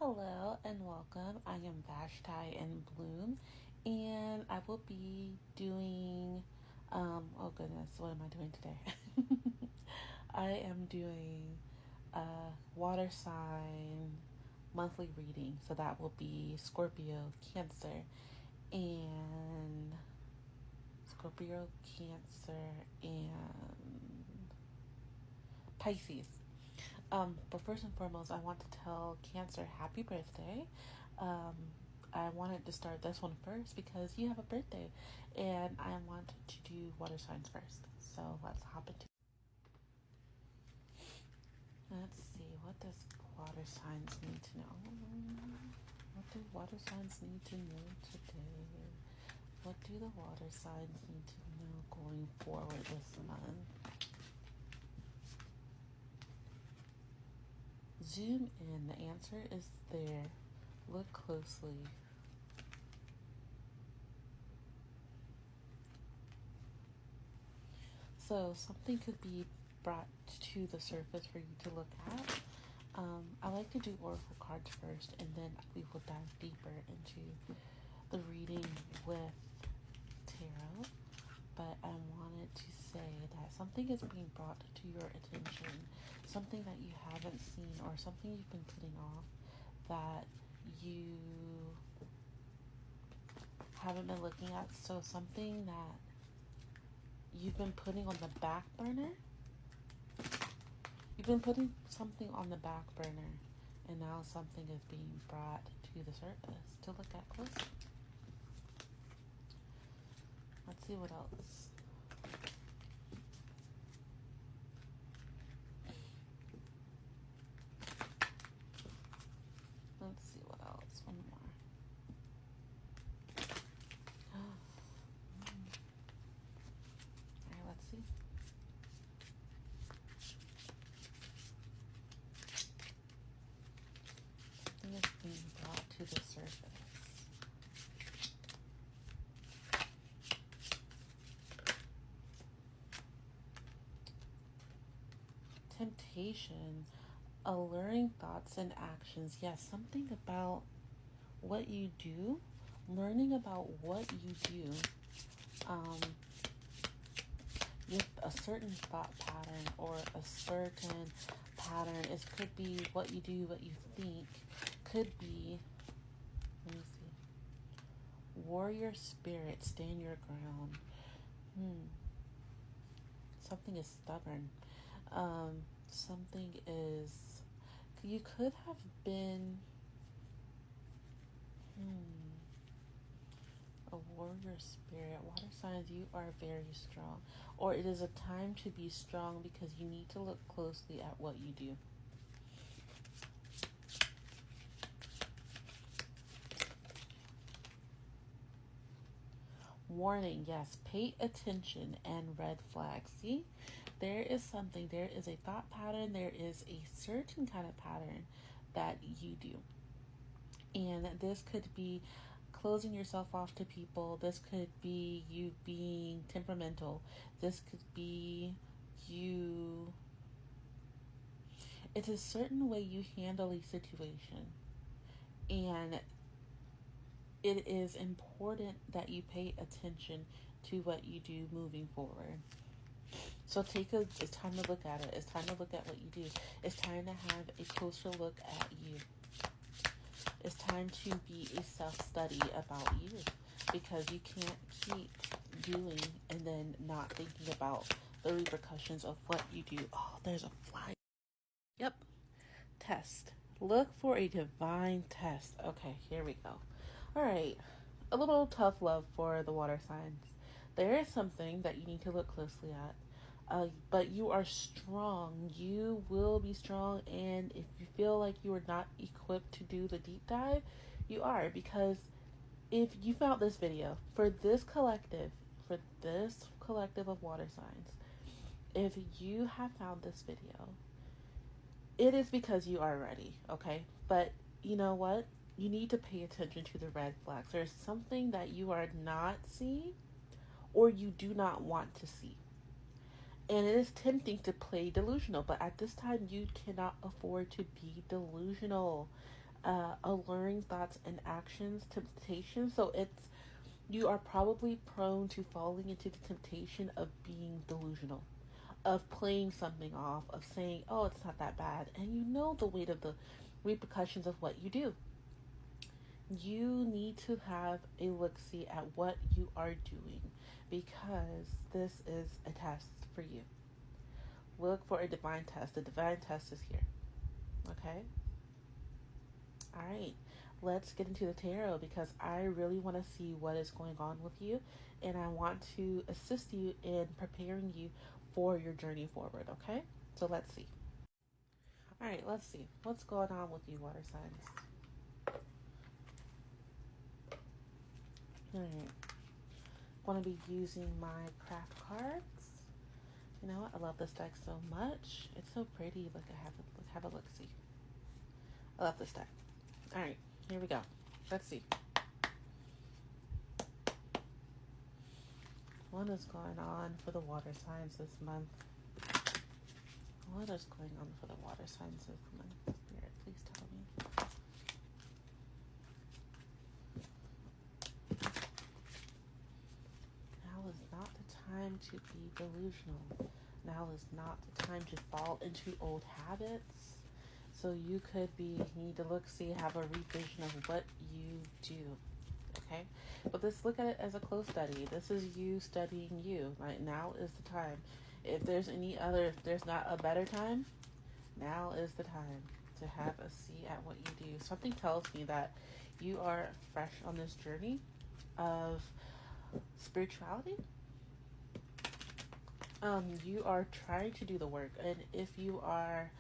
Hello and welcome. I am Vashti in Bloom, and I will be doing. Oh goodness, what am I doing today? I am doing a water sign monthly reading, so that will be Scorpio, Cancer, and Pisces. But first and foremost, I want to tell Cancer happy birthday. Um, I wanted to start this one first because you have a birthday, and I want to do water signs first. So let's hop into. Let's see, what does water signs need to know? What do water signs need to know today? What do the water signs need to know going forward this month? Zoom in. The answer is there. Look closely. So something could be brought to the surface for you to look at. I like to do oracle cards first, and then we will dive deeper into the reading with tarot. But I wanted to say that something is being brought to your attention, something that you haven't seen or something you've been putting off that you haven't been looking at. So something that you've been putting on the back burner. You've been putting something on the back burner, and now something is being brought to the surface to look at closely. Let's see what else. Let's see what else. One more. Alright, let's see. Something is being brought to the surface. Temptation, alluring thoughts and actions. Yes, something about what you do, learning about what you do with a certain thought pattern or a certain pattern. It could be what you do, what you think. Could be, let me see, warrior spirit, stand your ground. Something is stubborn. Something is, you could have been a warrior spirit. Water signs, you are very strong, or it is a time to be strong because you need to look closely at what you do. Warning, yes, pay attention and red flags. See, there is something, there is a thought pattern, there is a certain kind of pattern that you do. And this could be closing yourself off to people. This could be you being temperamental. This could be you. It's a certain way you handle a situation. And it is important that you pay attention to what you do moving forward. So it's time to look at it. It's time to look at what you do. It's time to have a closer look at you. It's time to be a self-study about you, because you can't keep doing and then not thinking about the repercussions of what you do. Oh, there's a fly. Yep. Test. Look for a divine test. Okay, here we go. All right. A little tough love for the water signs. There is something that you need to look closely at. But you are strong. You will be strong. And if you feel like you are not equipped to do the deep dive, you are. Because if you found this video for this collective of water signs, if you have found this video, it is because you are ready, okay? But you know what? You need to pay attention to the red flags. There's something that you are not seeing or you do not want to see. And it is tempting to play delusional, but at this time you cannot afford to be delusional. alluring thoughts and actions, temptation. So you are probably prone to falling into the temptation of being delusional, of playing something off, of saying, oh, it's not that bad. And you know the weight of the repercussions of what you do. You need to have a look-see at what you are doing, because this is a test for you. Look for a divine test. The divine test is here. Okay? All right. Let's get into the tarot, because I really want to see what is going on with you, and I want to assist you in preparing you for your journey forward. Okay? So let's see. All right, let's see. What's going on with you, water signs? All right. Going to be using my craft cards. You know what? I love this deck so much. It's so pretty. Look, have a look. See. I love this deck. All right, here we go. Let's see. What is going on for the water signs this month? What is going on for the water signs this month? Spirit, please tell me. Now is not the time to be delusional. Now is not the time to fall into old habits. So you could need to see, have a revision of what you do. Okay? But let's look at it as a close study. This is you studying you. Right? Now is the time. If there's not a better time, now is the time to have a see at what you do. Something tells me that you are fresh on this journey of spirituality. You are trying to do the work, and if you are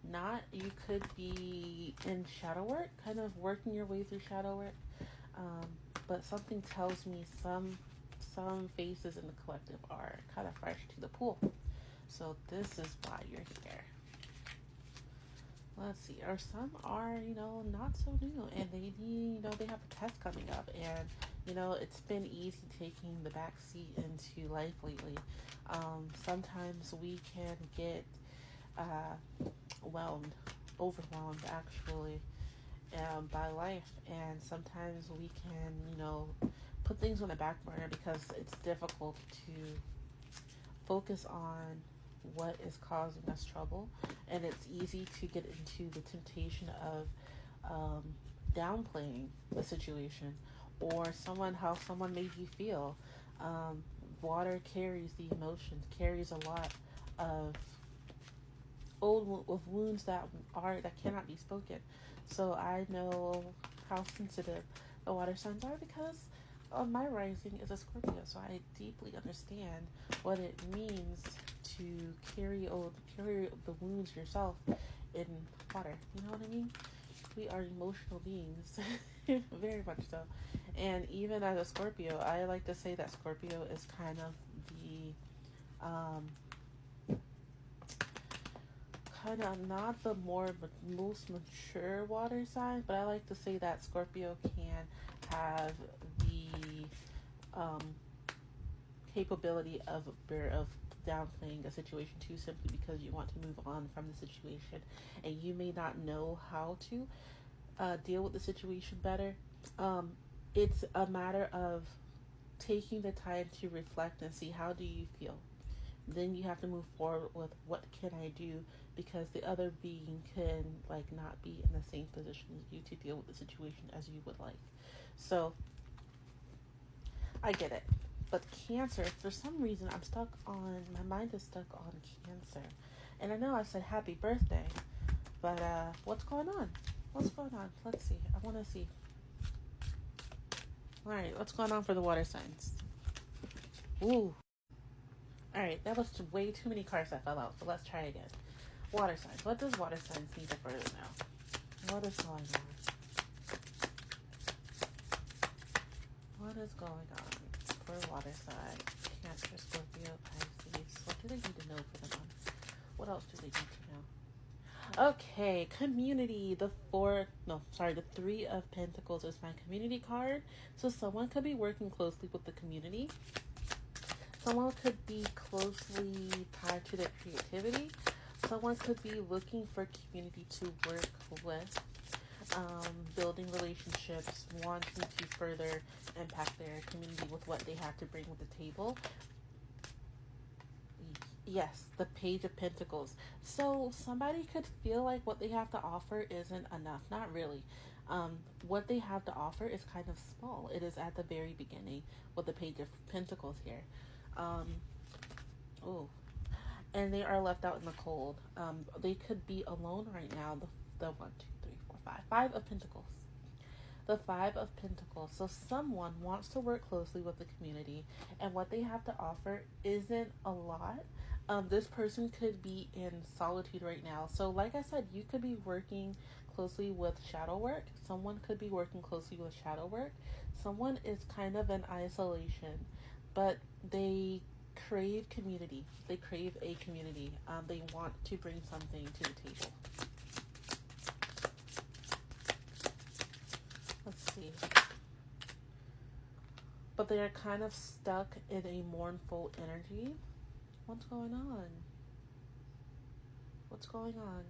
not, you could be in shadow work, kind of working your way through shadow work. But something tells me some faces in the collective are kind of fresh to the pool. So this is why you're here. Let's see. Or some are, not so new, and they need, they have a test coming up, and it's been easy taking the back seat into life lately. Sometimes we can get overwhelmed actually, by life, and sometimes we can, put things on the back burner because it's difficult to focus on what is causing us trouble, and it's easy to get into the temptation of downplaying the situation or how someone made you feel. Water carries the emotions, carries a lot of wounds that cannot be spoken. So I know how sensitive the water signs are because my rising is a Scorpio, so I deeply understand what it means to carry the wounds yourself in water. You know what I mean? We are emotional beings, very much so. And even as a Scorpio, I like to say that Scorpio is kind of not the most mature water sign, but I like to say that Scorpio can have the capability of downplaying a situation too, simply because you want to move on from the situation, and you may not know how to deal with the situation better. It's a matter of taking the time to reflect and see, how do you feel? Then you have to move forward with, what can I do? Because the other being can not be in the same position as you to deal with the situation as you would like. So I get it. But Cancer, for some reason, my mind is stuck on Cancer. And I know I said happy birthday, but what's going on? What's going on? Let's see. I want to see. Alright, what's going on for the water signs? Ooh. Alright, that was way too many cards that fell out, so let's try again. Water signs. What does water signs need to further now? What is going on? What is going on for water signs? Cancer, Scorpio, Pisces. What do they need to know for the month? What else do they need to know? Okay, community. The 3 of Pentacles is my community card. So someone could be working closely with the community. Someone could be closely tied to their creativity. Someone could be looking for community to work with. building relationships, wanting to further impact their community with what they have to bring to the table. Yes, the Page of Pentacles. So somebody could feel like what they have to offer isn't enough. Not really. What they have to offer is kind of small. It is at the very beginning with the Page of Pentacles here. Oh, and they are left out in the cold. They could be alone right now. The 1, 2, 3, 4, 5, 5 of Pentacles. The 5 of Pentacles. So someone wants to work closely with the community, and what they have to offer isn't a lot. This person could be in solitude right now. So like I said, you could be working closely with shadow work. Someone could be working closely with shadow work. Someone is kind of in isolation, but they crave community. They crave a community. They want to bring something to the table. Let's see. But they are kind of stuck in a mournful energy. What's going on? What's going on?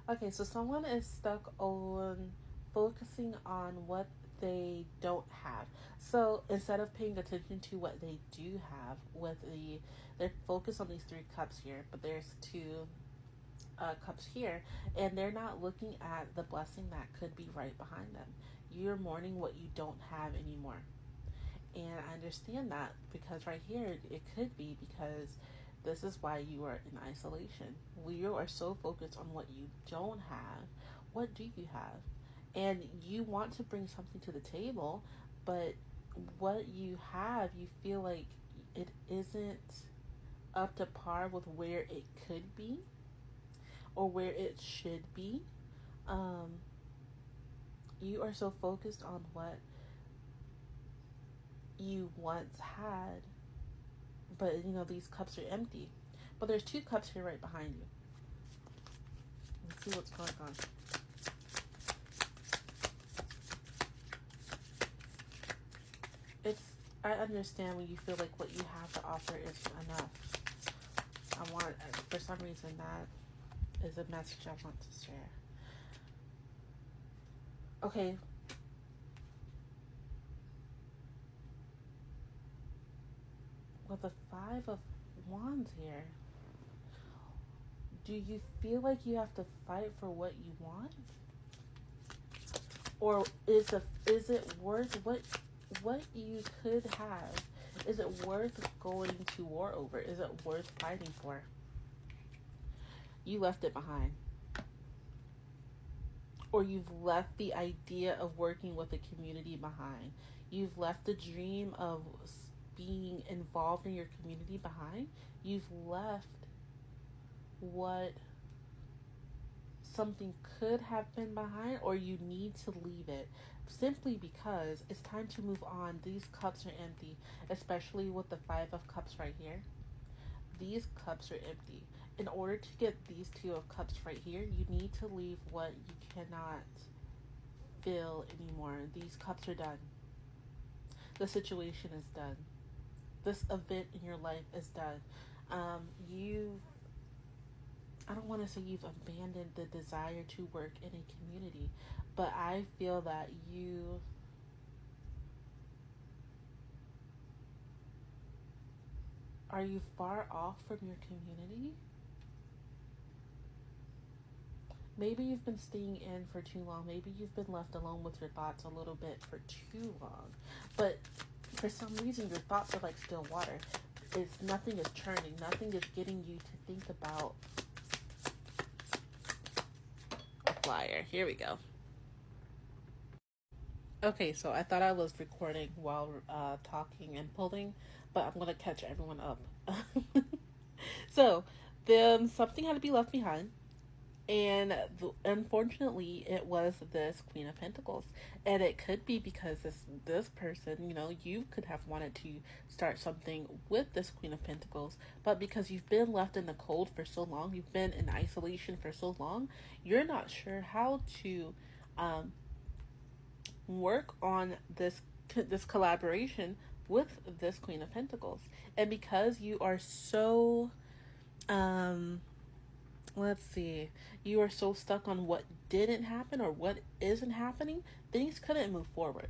Okay, so someone is stuck on focusing on what they don't have. So instead of paying attention to what they do have, they're focused on these 3 cups here, but there's 2 cups here, and they're not looking at the blessing that could be right behind them. You're mourning what you don't have anymore. And I understand that, because right here it could be because this is why you are in isolation. You are so focused on what you don't have. What do you have? And you want to bring something to the table, but what you have, you feel like it isn't up to par with where it could be or where it should be. You are so focused on what you once had, but these cups are empty. But there's 2 cups here right behind you. Let's see what's going on. I understand when you feel like what you have to offer isn't enough. For some reason, that is a message I want to share. Okay. With the 5 of Wands here, do you feel like you have to fight for what you want? Or is it worth what you could have? Is it worth going to war over? Is it worth fighting for? You left it behind. Or you've left the idea of working with a community behind. You've left the dream of being involved in your community behind. You've left what something could have been behind, or you need to leave it simply because it's time to move on. These cups are empty, especially with the 5 of Cups right here. These cups are empty. In order to get these 2 of Cups right here, you need to leave what you cannot fill anymore. These cups are done. The situation is done. This event in your life is done. I don't want to say you've abandoned the desire to work in a community, but I feel that are you far off from your community? Maybe you've been staying in for too long. Maybe you've been left alone with your thoughts a little bit for too long. But for some reason, your thoughts are like still water. Nothing is churning. Nothing is getting you to think about a flyer. Here we go. Okay, so I thought I was recording while talking and pulling, but I'm going to catch everyone up. So, something had to be left behind. And unfortunately, it was this Queen of Pentacles. And it could be because this person, you could have wanted to start something with this Queen of Pentacles. But because you've been left in the cold for so long, you've been in isolation for so long, you're not sure how to work on this collaboration with this Queen of Pentacles. And because you are so Let's see. You are so stuck on what didn't happen or what isn't happening, things couldn't move forward.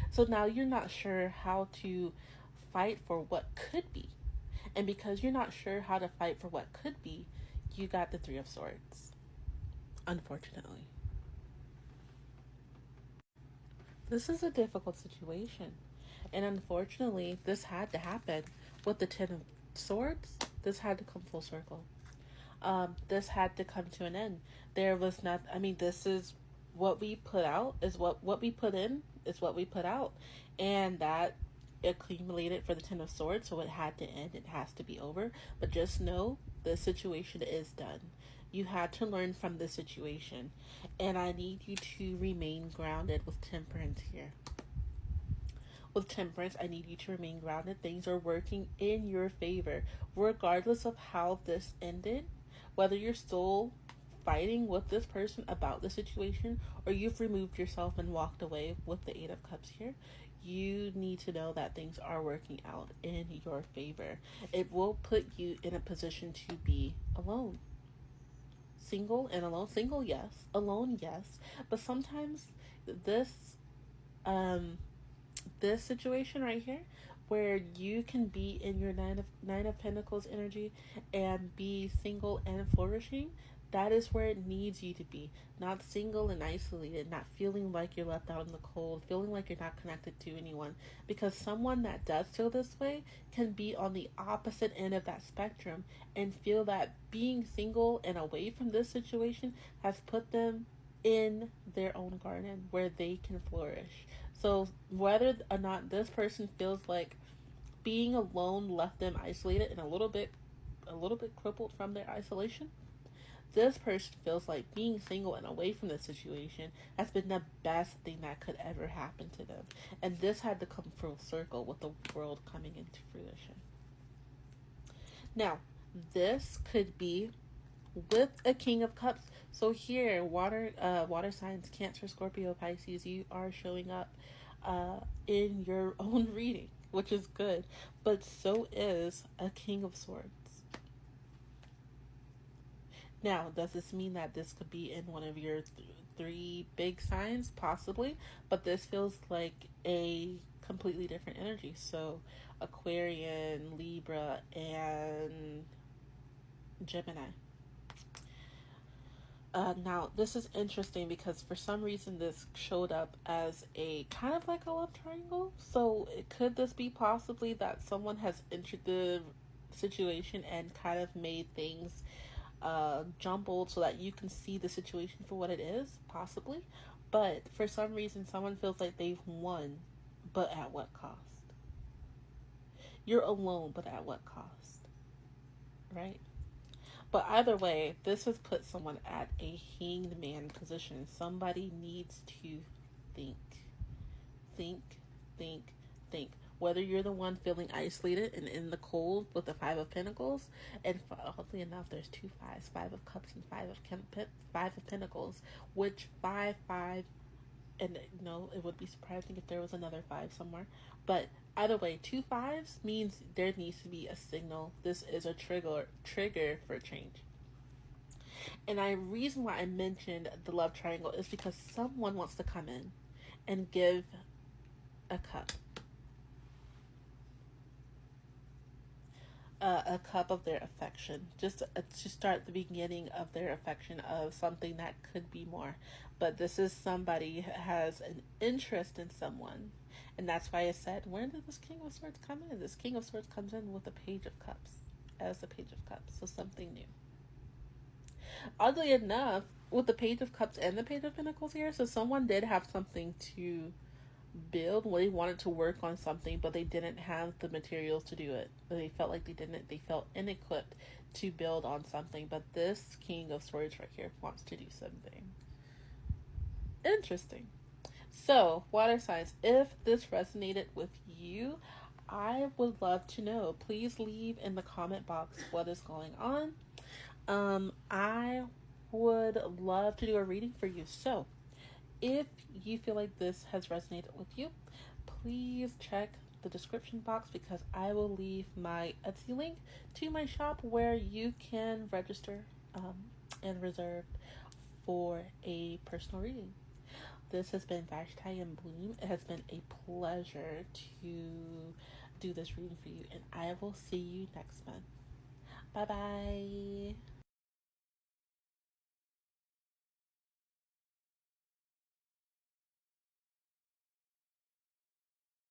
So now you're not sure how to fight for what could be. And because you're not sure how to fight for what could be, you got the Three of Swords, unfortunately. This is a difficult situation. And unfortunately, this had to happen with the Ten of Swords. This had to come full circle. This had to come to an end. There was not, I mean, this is what we put out, is what we put in, is what we put out. And that accumulated for the Ten of Swords, so it had to end. It has to be over. But just know the situation is done. You had to learn from the situation. And I need you to remain grounded with Temperance here. With Temperance, I need you to remain grounded. Things are working in your favor, regardless of how this ended. Whether you're still fighting with this person about the situation or you've removed yourself and walked away with the Eight of Cups here, you need to know that things are working out in your favor. It will put you in a position to be alone. Single and alone. Single, yes. Alone, yes. But sometimes this this situation right here, where you can be in your nine of Pentacles energy and be single and flourishing, that is where it needs you to be. Not single and isolated, not feeling like you're left out in the cold, feeling like you're not connected to anyone. Because someone that does feel this way can be on the opposite end of that spectrum and feel that being single and away from this situation has put them in their own garden where they can flourish. So whether or not this person feels like being alone left them isolated and a little bit crippled from their isolation, this person feels like being single and away from the situation has been the best thing that could ever happen to them. And this had to come full circle with the world coming into fruition. Now, this could be with a King of Cups. So here, water signs, Cancer, Scorpio, Pisces, you are showing up in your own reading, which is good. But so is a King of Swords. Now, does this mean that this could be in one of your three big signs? Possibly. But this feels like a completely different energy. So Aquarian, Libra, and Gemini. Now, this is interesting because for some reason this showed up as a kind of like a love triangle. So could this be possibly that someone has entered the situation and kind of made things jumbled so that you can see the situation for what it is? Possibly. But for some reason someone feels like they've won, but at what cost? You're alone, but at what cost? Right? But either way, this has put someone at a hanged man position. Somebody needs to think. Think, think, think. Whether you're the one feeling isolated and in the cold with the Five of Pentacles, and oddly enough, there's two fives, Five of Cups and Five of Pentacles, which five, and no, it would be surprising if there was another five somewhere. But either way, two fives means there needs to be a signal. This is a trigger for change. And the reason why I mentioned the love triangle is because someone wants to come in and give a cup. A cup of their affection, just to start the beginning of their affection of something that could be more. But this is somebody who has an interest in someone, and that's why I said, where did this King of Swords come in? This King of Swords comes in with the Page of Cups, as the Page of Cups, so something new. Oddly enough, with the Page of Cups and the Page of Pentacles here, so someone did have something to build. They wanted to work on something, but they didn't have the materials to do it. They felt like they felt inequipped to build on something. But this King of Swords right here wants to do something interesting. So, water signs, if this resonated with you, I would love to know. Please leave in the comment box what is going on. I would love to do a reading for you. So if you feel like this has resonated with you, please check the description box because I will leave my Etsy link to my shop where you can register and reserved for a personal reading. This has been Vashti and Bloom. It has been a pleasure to do this reading for you, and I will see you next month. Bye bye.